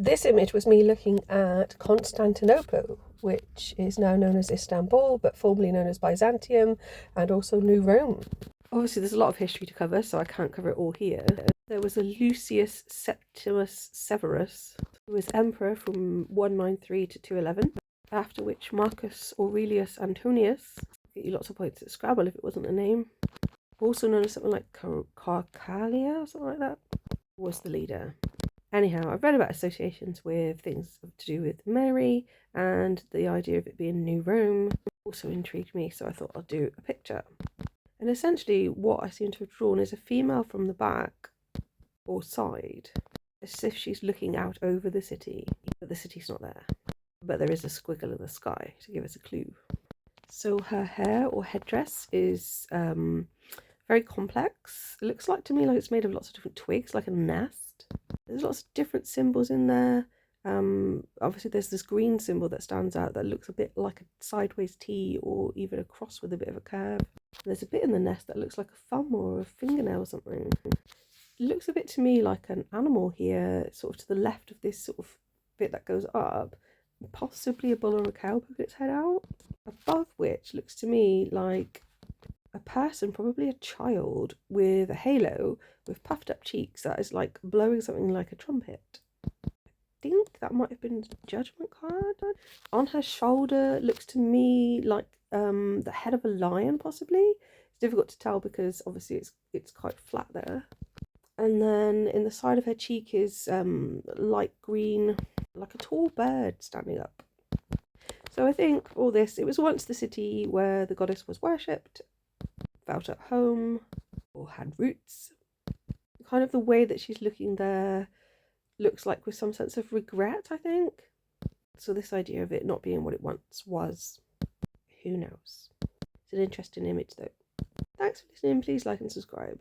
This image was me looking at Constantinople, which is now known as Istanbul, but formerly known as Byzantium, and also New Rome. Obviously, there's a lot of history to cover, so I can't cover it all here. There was a Lucius Septimus Severus, who was emperor from 193 to 211, after which Marcus Aurelius Antonius, get you lots of points at Scrabble if it wasn't a name, also known as something like Carcalia or something like that, was the leader. Anyhow, I've read about associations with things to do with Mary, and the idea of it being New Rome also intrigued me, so I thought I'd do a picture. And essentially what I seem to have drawn is a female from the back or side, as if she's looking out over the city, but the city's not there. But there is a squiggle in the sky to give us a clue. So her hair or headdress is very complex. It looks like to me like it's made of lots of different twigs, like a nest. There's lots of different symbols in there. Obviously there's this green symbol that stands out that looks a bit like a sideways T or even a cross with a bit of a curve. There's a bit in the nest that looks like a thumb or a fingernail or something. It looks a bit to me like an animal here, sort of to the left of this sort of bit that goes up. Possibly a bull or a cow poking its head out. Above which looks to me like a person, probably a child, with a halo with puffed up cheeks that is like blowing something like a trumpet. I think that might have been a judgment card. On her shoulder looks to me like the head of a lion, possibly. It's difficult to tell because obviously it's quite flat there. And then in the side of her cheek is light green, like a tall bird standing up. So I think all this, it was once the city where the goddess was worshipped, felt at home, or had roots. Kind of the way that she's looking there looks like with some sense of regret, I think. So this idea of it not being what it once was, who knows? It's an interesting image though. Thanks for listening. Please like and subscribe.